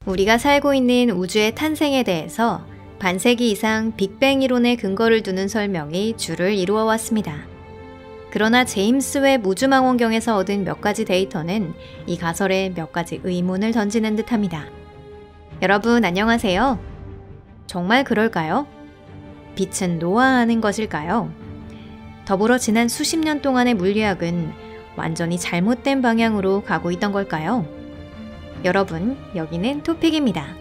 우리가 살고 있는 우주의 탄생에 대해서 반세기 이상 빅뱅 이론에 근거를 두는 설명이 주를 이루어 왔습니다. 그러나 제임스 웹 우주망원경에서 얻은 몇 가지 데이터는 이 가설에 몇 가지 의문을 던지는 듯합니다. 여러분 안녕하세요. 정말 그럴까요? 빛은 노화하는 것일까요? 더불어 지난 수십 년 동안의 물리학은 완전히 잘못된 방향으로 가고 있던 걸까요? 여러분, 여기는 토픽입니다.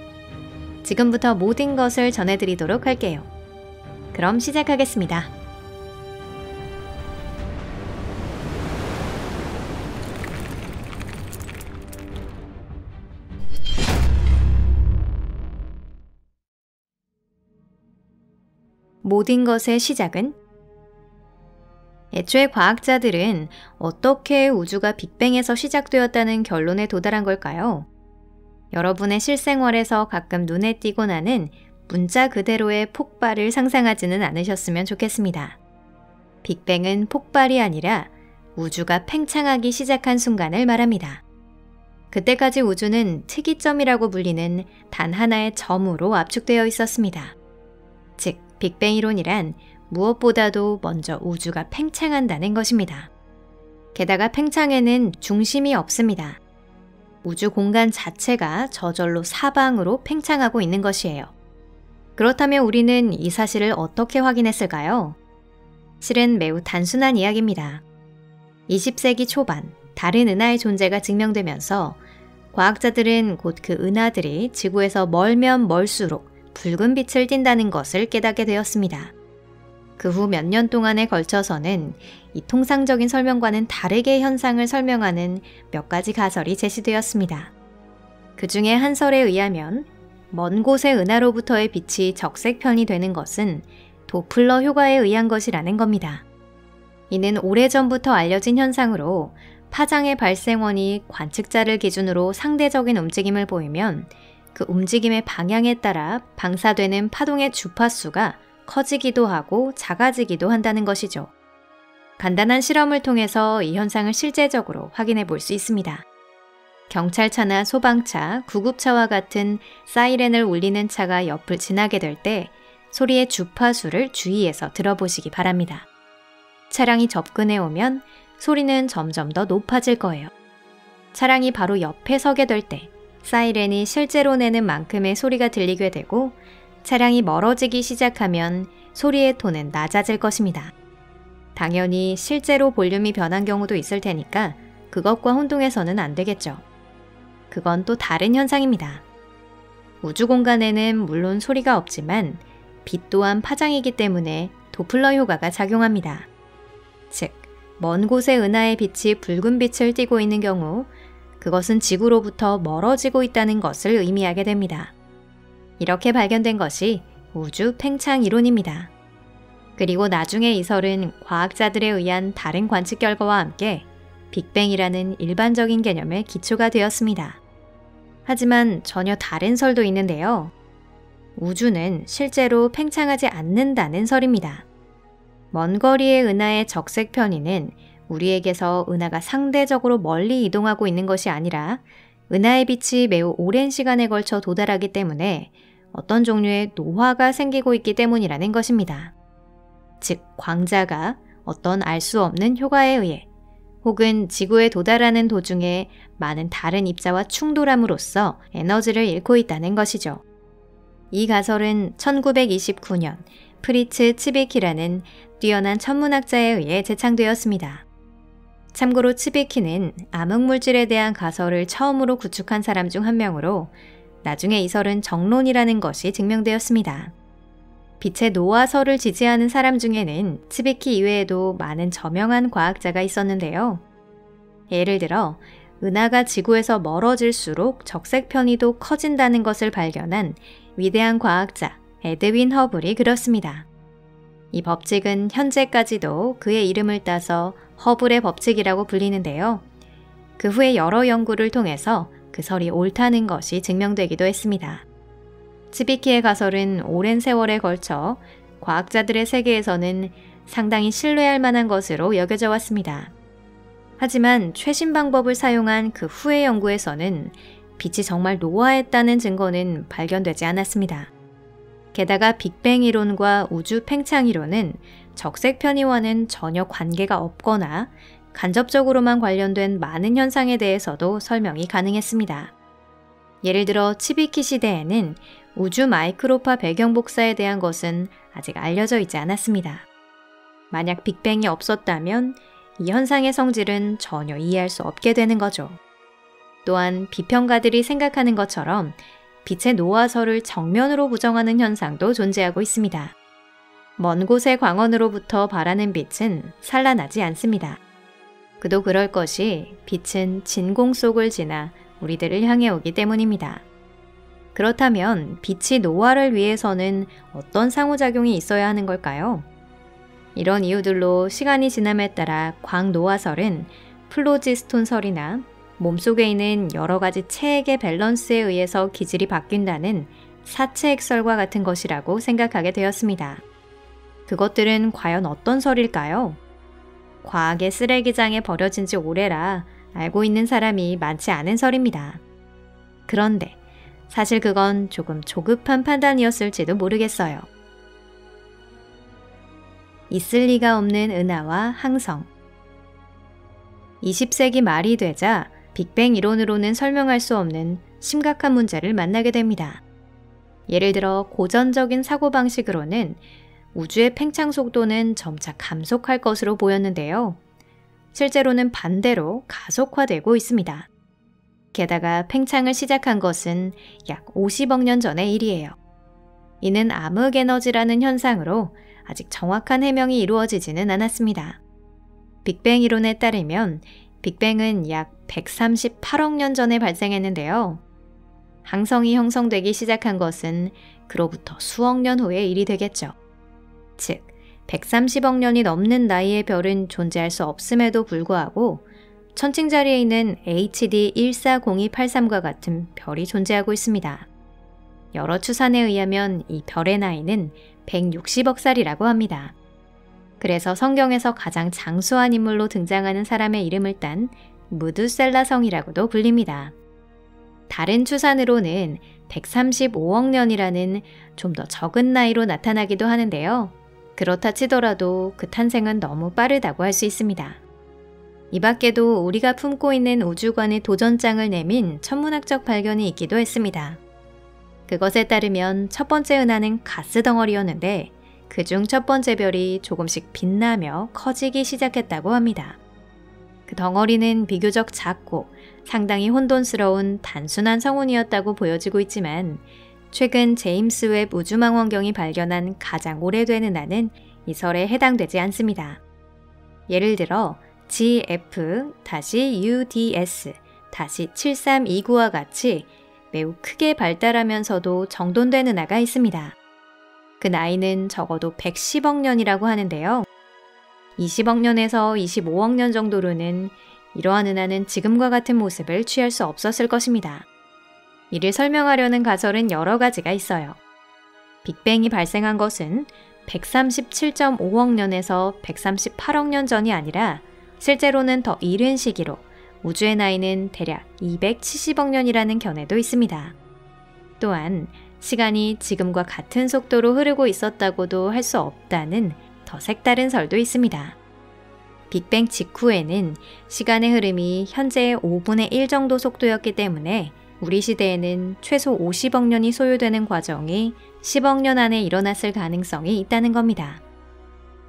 지금부터 모든 것을 전해드리도록 할게요. 그럼 시작하겠습니다. 모든 것의 시작은? 애초에 과학자들은 어떻게 우주가 빅뱅에서 시작되었다는 결론에 도달한 걸까요? 여러분의 실생활에서 가끔 눈에 띄고 나는 문자 그대로의 폭발을 상상하지는 않으셨으면 좋겠습니다. 빅뱅은 폭발이 아니라 우주가 팽창하기 시작한 순간을 말합니다. 그때까지 우주는 특이점이라고 불리는 단 하나의 점으로 압축되어 있었습니다. 즉, 빅뱅 이론이란 무엇보다도 먼저 우주가 팽창한다는 것입니다. 게다가 팽창에는 중심이 없습니다. 우주 공간 자체가 저절로 사방으로 팽창하고 있는 것이에요. 그렇다면 우리는 이 사실을 어떻게 확인했을까요? 실은 매우 단순한 이야기입니다. 20세기 초반 다른 은하의 존재가 증명되면서 과학자들은 곧 그 은하들이 지구에서 멀면 멀수록 붉은 빛을 띈다는 것을 깨닫게 되었습니다. 그 후 몇 년 동안에 걸쳐서는 이 통상적인 설명과는 다르게 현상을 설명하는 몇 가지 가설이 제시되었습니다. 그 중에 한 설에 의하면 먼 곳의 은하로부터의 빛이 적색편이 되는 것은 도플러 효과에 의한 것이라는 겁니다. 이는 오래전부터 알려진 현상으로 파장의 발생원이 관측자를 기준으로 상대적인 움직임을 보이면 그 움직임의 방향에 따라 방사되는 파동의 주파수가 커지기도 하고 작아지기도 한다는 것이죠. 간단한 실험을 통해서 이 현상을 실제적으로 확인해 볼 수 있습니다. 경찰차나 소방차, 구급차와 같은 사이렌을 울리는 차가 옆을 지나게 될 때 소리의 주파수를 주의해서 들어보시기 바랍니다. 차량이 접근해 오면 소리는 점점 더 높아질 거예요. 차량이 바로 옆에 서게 될 때 사이렌이 실제로 내는 만큼의 소리가 들리게 되고 차량이 멀어지기 시작하면 소리의 톤은 낮아질 것입니다. 당연히 실제로 볼륨이 변한 경우도 있을 테니까 그것과 혼동해서는 안 되겠죠. 그건 또 다른 현상입니다. 우주 공간에는 물론 소리가 없지만 빛 또한 파장이기 때문에 도플러 효과가 작용합니다. 즉, 먼 곳의 은하의 빛이 붉은 빛을 띠고 있는 경우 그것은 지구로부터 멀어지고 있다는 것을 의미하게 됩니다. 이렇게 발견된 것이 우주 팽창 이론입니다. 그리고 나중에 이 설은 과학자들에 의한 다른 관측 결과와 함께 빅뱅이라는 일반적인 개념의 기초가 되었습니다. 하지만 전혀 다른 설도 있는데요. 우주는 실제로 팽창하지 않는다는 설입니다. 먼 거리의 은하의 적색 편의는 우리에게서 은하가 상대적으로 멀리 이동하고 있는 것이 아니라 은하의 빛이 매우 오랜 시간에 걸쳐 도달하기 때문에 어떤 종류의 노화가 생기고 있기 때문이라는 것입니다. 즉, 광자가 어떤 알 수 없는 효과에 의해 혹은 지구에 도달하는 도중에 많은 다른 입자와 충돌함으로써 에너지를 잃고 있다는 것이죠. 이 가설은 1929년 프리츠 츠비키라는 뛰어난 천문학자에 의해 제창되었습니다. 참고로 츠비키는 암흑물질에 대한 가설을 처음으로 구축한 사람 중 한 명으로 나중에 이 설은 정론이라는 것이 증명되었습니다. 빛의 노화설을 지지하는 사람 중에는 츠비키 이외에도 많은 저명한 과학자가 있었는데요. 예를 들어 은하가 지구에서 멀어질수록 적색 편의도 커진다는 것을 발견한 위대한 과학자 에드윈 허블이 그렇습니다. 이 법칙은 현재까지도 그의 이름을 따서 허블의 법칙이라고 불리는데요. 그 후에 여러 연구를 통해서 그 설이 옳다는 것이 증명되기도 했습니다. 츠비키의 가설은 오랜 세월에 걸쳐 과학자들의 세계에서는 상당히 신뢰할 만한 것으로 여겨져 왔습니다. 하지만 최신 방법을 사용한 그 후의 연구에서는 빛이 정말 노화했다는 증거는 발견되지 않았습니다. 게다가 빅뱅 이론과 우주 팽창 이론은 적색 편의와는 전혀 관계가 없거나 간접적으로만 관련된 많은 현상에 대해서도 설명이 가능했습니다. 예를 들어 치비키 시대에는 우주 마이크로파 배경 복사에 대한 것은 아직 알려져 있지 않았습니다. 만약 빅뱅이 없었다면 이 현상의 성질은 전혀 이해할 수 없게 되는 거죠. 또한 비평가들이 생각하는 것처럼 빛의 노화설을 정면으로 부정하는 현상도 존재하고 있습니다. 먼 곳의 광원으로부터 발하는 빛은 산란하지 않습니다. 그도 그럴 것이 빛은 진공 속을 지나 우리들을 향해 오기 때문입니다. 그렇다면 빛이 노화를 위해서는 어떤 상호작용이 있어야 하는 걸까요? 이런 이유들로 시간이 지남에 따라 광노화설은 플로지스톤설이나 몸속에 있는 여러 가지 체액의 밸런스에 의해서 기질이 바뀐다는 사체액설과 같은 것이라고 생각하게 되었습니다. 그것들은 과연 어떤 설일까요? 과학의 쓰레기장에 버려진 지 오래라 알고 있는 사람이 많지 않은 설입니다. 그런데 사실 그건 조금 조급한 판단이었을지도 모르겠어요. 있을 리가 없는 은하와 항성. 20세기 말이 되자 빅뱅 이론으로는 설명할 수 없는 심각한 문제를 만나게 됩니다. 예를 들어 고전적인 사고방식으로는 우주의 팽창 속도는 점차 감속할 것으로 보였는데요. 실제로는 반대로 가속화되고 있습니다. 게다가 팽창을 시작한 것은 약 50억 년 전의 일이에요. 이는 암흑 에너지라는 현상으로 아직 정확한 해명이 이루어지지는 않았습니다. 빅뱅 이론에 따르면 빅뱅은 약 138억 년 전에 발생했는데요. 항성이 형성되기 시작한 것은 그로부터 수억 년 후의 일이 되겠죠. 즉, 130억 년이 넘는 나이의 별은 존재할 수 없음에도 불구하고 천칭자리에 있는 HD 140283과 같은 별이 존재하고 있습니다. 여러 추산에 의하면 이 별의 나이는 160억 살이라고 합니다. 그래서 성경에서 가장 장수한 인물로 등장하는 사람의 이름을 딴 무두셀라성이라고도 불립니다. 다른 추산으로는 135억 년이라는 좀 더 적은 나이로 나타나기도 하는데요. 그렇다 치더라도 그 탄생은 너무 빠르다고 할 수 있습니다. 이 밖에도 우리가 품고 있는 우주관의 도전장을 내민 천문학적 발견이 있기도 했습니다. 그것에 따르면 첫 번째 은하는 가스 덩어리였는데 그중 첫 번째 별이 조금씩 빛나며 커지기 시작했다고 합니다. 그 덩어리는 비교적 작고 상당히 혼돈스러운 단순한 성운이었다고 보여지고 있지만 최근 제임스 웹 우주망원경이 발견한 가장 오래된 은하는 이 설에 해당되지 않습니다. 예를 들어 GF-UDS-7329와 같이 매우 크게 발달하면서도 정돈된 은하가 있습니다. 그 나이는 적어도 110억 년이라고 하는데요. 20억 년에서 25억 년 정도로는 이러한 은하는 지금과 같은 모습을 취할 수 없었을 것입니다. 이를 설명하려는 가설은 여러 가지가 있어요. 빅뱅이 발생한 것은 137.5억 년에서 138억 년 전이 아니라 실제로는 더 이른 시기로 우주의 나이는 대략 270억 년이라는 견해도 있습니다. 또한 시간이 지금과 같은 속도로 흐르고 있었다고도 할 수 없다는 더 색다른 설도 있습니다. 빅뱅 직후에는 시간의 흐름이 현재의 5분의 1 정도 속도였기 때문에 우리 시대에는 최소 50억 년이 소요되는 과정이 10억 년 안에 일어났을 가능성이 있다는 겁니다.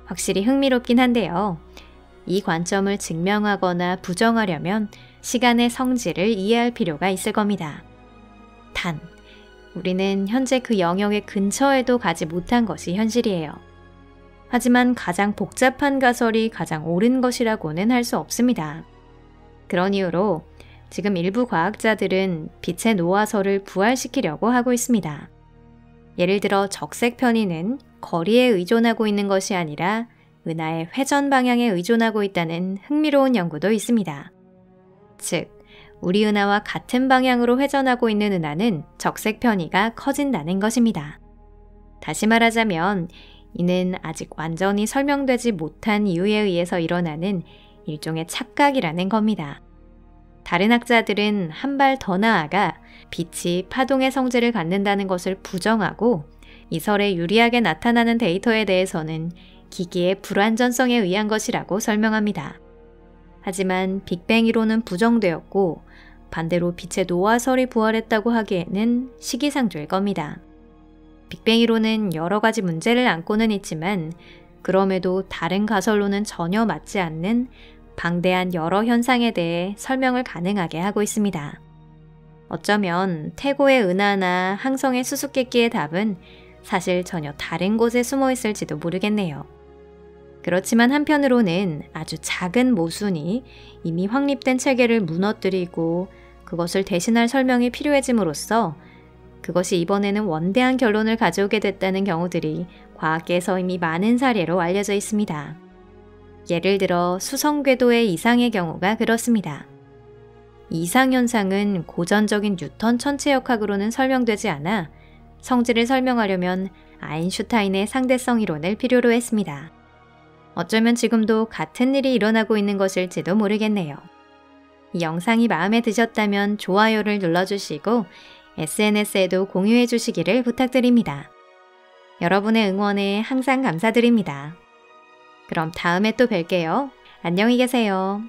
확실히 흥미롭긴 한데요. 이 관점을 증명하거나 부정하려면 시간의 성질을 이해할 필요가 있을 겁니다. 단, 우리는 현재 그 영역의 근처에도 가지 못한 것이 현실이에요. 하지만 가장 복잡한 가설이 가장 옳은 것이라고는 할 수 없습니다. 그런 이유로 지금 일부 과학자들은 빛의 노화설을 부활시키려고 하고 있습니다. 예를 들어 적색 편의는 거리에 의존하고 있는 것이 아니라 은하의 회전 방향에 의존하고 있다는 흥미로운 연구도 있습니다. 즉, 우리 은하와 같은 방향으로 회전하고 있는 은하는 적색 편의가 커진다는 것입니다. 다시 말하자면 이는 아직 완전히 설명되지 못한 이유에 의해서 일어나는 일종의 착각이라는 겁니다. 다른 학자들은 한 발 더 나아가 빛이 파동의 성질을 갖는다는 것을 부정하고 이설에 유리하게 나타나는 데이터에 대해서는 기기의 불완전성에 의한 것이라고 설명합니다. 하지만 빅뱅 이론은 부정되었고 반대로 빛의 노화설이 부활했다고 하기에는 시기상조일 겁니다. 빅뱅 이론은 여러 가지 문제를 안고는 있지만 그럼에도 다른 가설로는 전혀 맞지 않는 방대한 여러 현상에 대해 설명을 가능하게 하고 있습니다. 어쩌면 태고의 은하나 항성의 수수께끼의 답은 사실 전혀 다른 곳에 숨어 있을지도 모르겠네요. 그렇지만 한편으로는 아주 작은 모순이 이미 확립된 체계를 무너뜨리고 그것을 대신할 설명이 필요해짐으로써 그것이 이번에는 원대한 결론을 가져오게 됐다는 경우들이 과학계에서 이미 많은 사례로 알려져 있습니다. 예를 들어 수성궤도의 이상의 경우가 그렇습니다. 이 이상현상은 고전적인 뉴턴 천체역학으로는 설명되지 않아 성질을 설명하려면 아인슈타인의 상대성 이론을 필요로 했습니다. 어쩌면 지금도 같은 일이 일어나고 있는 것일지도 모르겠네요. 이 영상이 마음에 드셨다면 좋아요를 눌러주시고 SNS에도 공유해 주시기를 부탁드립니다. 여러분의 응원에 항상 감사드립니다. 그럼 다음에 또 뵐게요. 안녕히 계세요.